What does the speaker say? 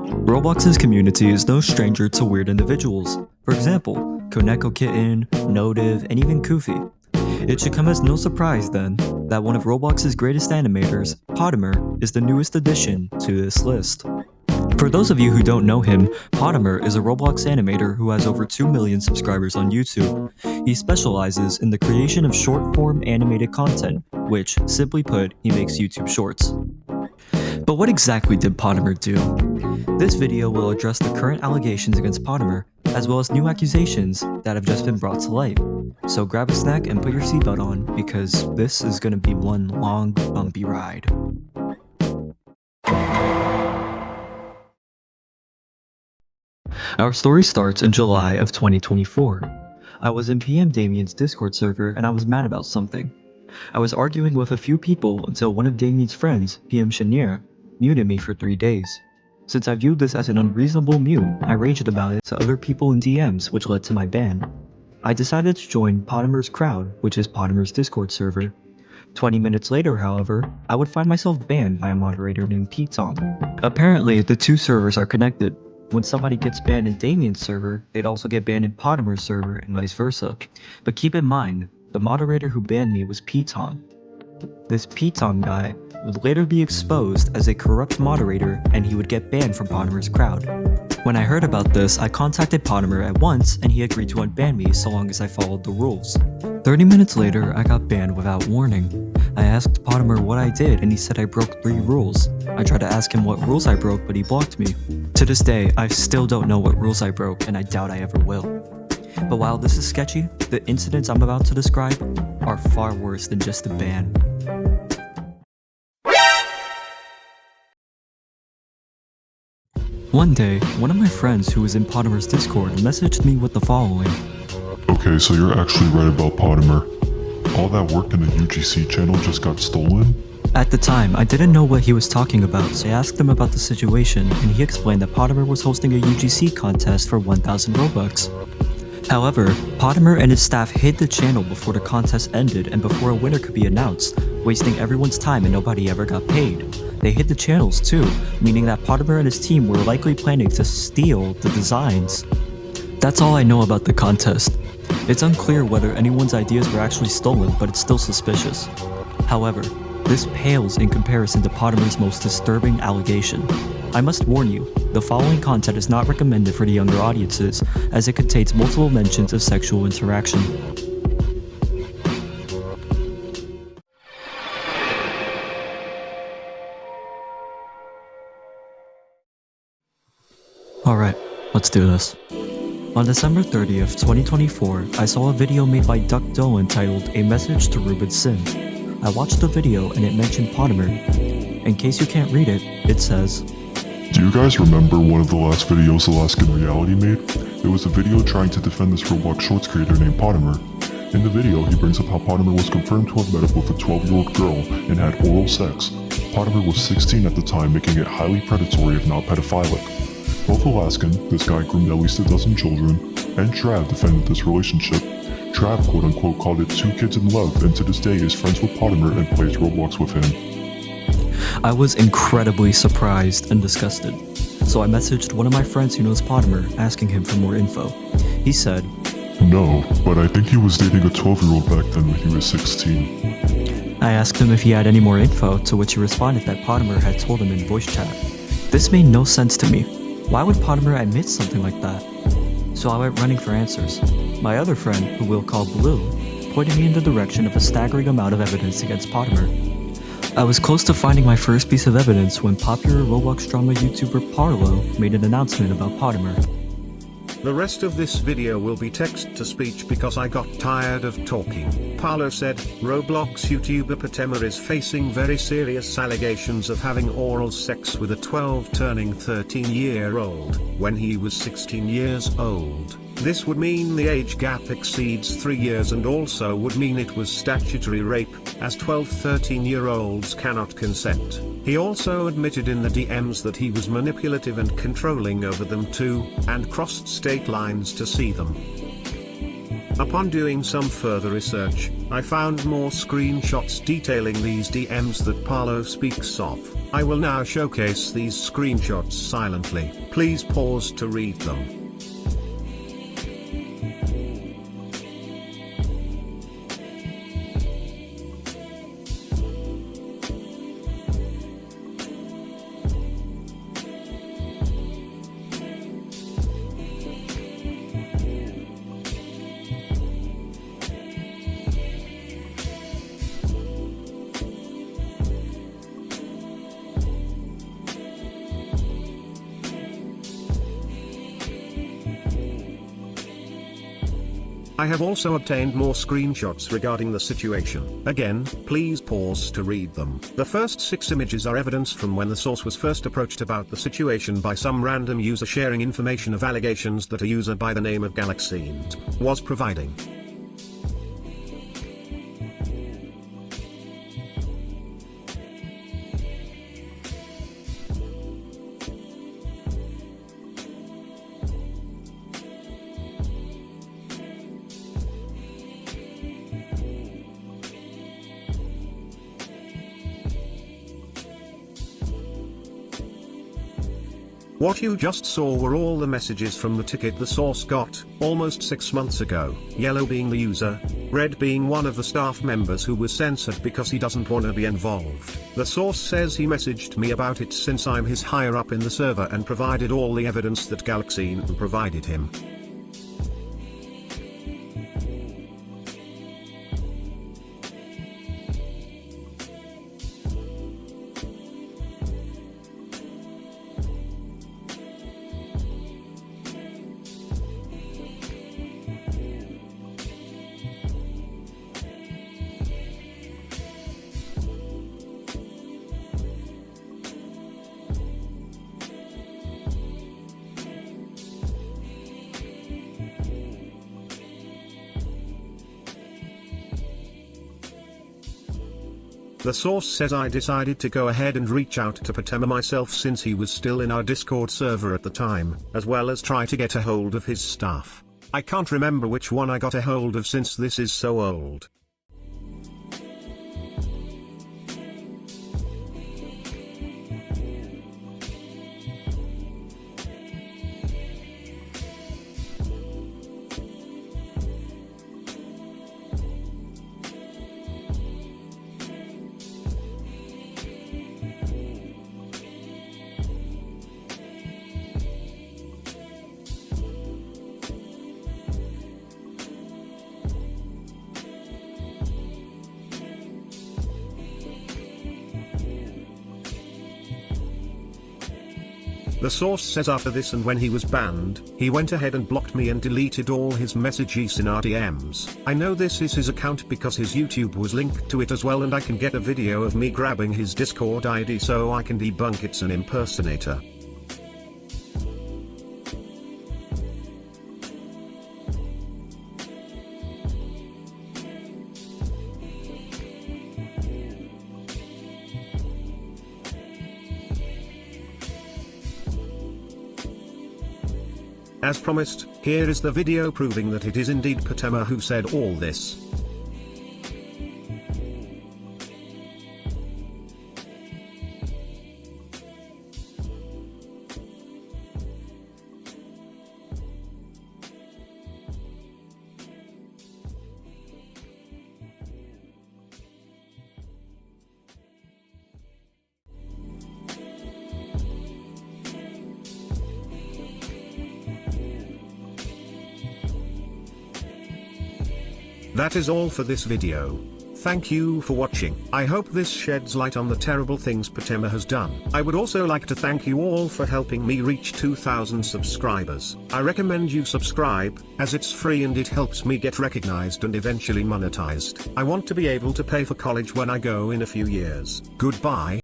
Roblox's community is no stranger to weird individuals. For example, Koneko Kitten, Notive, and even Koofy. It should come as no surprise then that one of Roblox's greatest animators, Potimer, is the newest addition to this list. For those of you who don't know him, Potimer is a Roblox animator who has over 2 million subscribers on YouTube. He specializes in the creation of short-form animated content, which, simply put, he makes YouTube Shorts. But what exactly did Potimer do? This video will address the current allegations against Potimer, as well as new accusations that have just been brought to light. So grab a snack and put your seatbelt on, because this is going to be one long, bumpy ride. Our story starts in July of 2024. I was in PM Damien's Discord server and I was mad about something. I was arguing with a few people until one of Damien's friends, PM Chenier, muted me for 3 days. Since I viewed this as an unreasonable mute, I raged about it to other people in DMs, which led to my ban. I decided to join Potimer's crowd, which is Potimer's Discord server. 20 minutes later, however, I would find myself banned by a moderator named Piton. Apparently, the two servers are connected. When somebody gets banned in Damien's server, they'd also get banned in Potimer's server and vice versa. But keep in mind, the moderator who banned me was Piton. This Piton guy would later be exposed as a corrupt moderator and he would get banned from Potimer's crowd. When I heard about this, I contacted Potimer at once and he agreed to unban me so long as I followed the rules. 30 minutes later, I got banned without warning. I asked Potimer what I did and he said I broke 3 rules. I tried to ask him what rules I broke, but he blocked me. To this day, I still don't know what rules I broke and I doubt I ever will. But while this is sketchy, the incidents I'm about to describe are far worse than just a ban. One day, one of my friends who was in Potimer's Discord messaged me with the following. Okay, so you're actually right about Potimer. All that work in the UGC channel just got stolen? At the time, I didn't know what he was talking about, so I asked him about the situation, and he explained that Potimer was hosting a UGC contest for 1,000 Robux. However, Potimer and his staff hid the channel before the contest ended and before a winner could be announced, wasting everyone's time and nobody ever got paid. They hid the channels too, meaning that Potimer and his team were likely planning to steal the designs. That's all I know about the contest. It's unclear whether anyone's ideas were actually stolen, but it's still suspicious. However, this pales in comparison to Potimer's most disturbing allegation. I must warn you, the following content is not recommended for the younger audiences, as it contains multiple mentions of sexual interaction. Alright, let's do this. On December 30th, 2024, I saw a video made by Duck Doe entitled A Message to Ruben Sim. I watched the video and it mentioned Potimer. In case you can't read it, it says, Do you guys remember one of the last videos Alaskan Reality made? It was a video trying to defend this Roblox Shorts creator named Potimer. In the video, he brings up how Potimer was confirmed to have met up with a 12-year-old girl and had oral sex. Potimer was 16 at the time, making it highly predatory if not pedophilic. Both Alaskan, this guy groomed at least a dozen children, and Trav defended this relationship. Trav quote-unquote called it 2 kids in love and to this day is friends with Potimer and plays Roblox with him. I was incredibly surprised and disgusted, so I messaged one of my friends who knows Potimer asking him for more info. He said, No, but I think he was dating a 12-year-old back then when he was 16. I asked him if he had any more info, to which he responded that Potimer had told him in voice chat. This made no sense to me. Why would Potimer admit something like that? So I went running for answers. My other friend, who we'll call Blue, pointed me in the direction of a staggering amount of evidence against Potimer. I was close to finding my first piece of evidence when popular Roblox drama YouTuber Parlo made an announcement about Potimer. The rest of this video will be text-to-speech because I got tired of talking. Parlo said, Roblox YouTuber Potimer is facing very serious allegations of having oral sex with a 12 turning 13-year-old, when he was 16 years old. This would mean the age gap exceeds 3 years and also would mean it was statutory rape, as 12-13-year-olds cannot consent. He also admitted in the DMs that he was manipulative and controlling over them too, and crossed state lines to see them. Upon doing some further research, I found more screenshots detailing these DMs that Parlo speaks of. I will now showcase these screenshots silently. Please pause to read them. I have also obtained more screenshots regarding the situation. Again, please pause to read them. The first 6 images are evidence from when the source was first approached about the situation by some random user sharing information of allegations that a user by the name of Galaxine was providing. What you just saw were all the messages from the ticket the source got, almost 6 months ago, yellow being the user, red being one of the staff members who was censored because he doesn't want to be involved. The source says he messaged me about it since I'm his higher up in the server and provided all the evidence that Galaxine provided him. The source says I decided to go ahead and reach out to Patema myself since he was still in our Discord server at the time, as well as try to get a hold of his staff. I can't remember which one I got a hold of since this is so old. The source says after this and when he was banned, he went ahead and blocked me and deleted all his messages in our DMs. I know this is his account because his YouTube was linked to it as well, and I can get a video of me grabbing his Discord ID so I can debunk it's an impersonator. As promised, here is the video proving that it is indeed Patema who said all this. That is all for this video. Thank you for watching. I hope this sheds light on the terrible things Patema has done. I would also like to thank you all for helping me reach 2,000 subscribers. I recommend you subscribe, as it's free and it helps me get recognized and eventually monetized. I want to be able to pay for college when I go in a few years. Goodbye.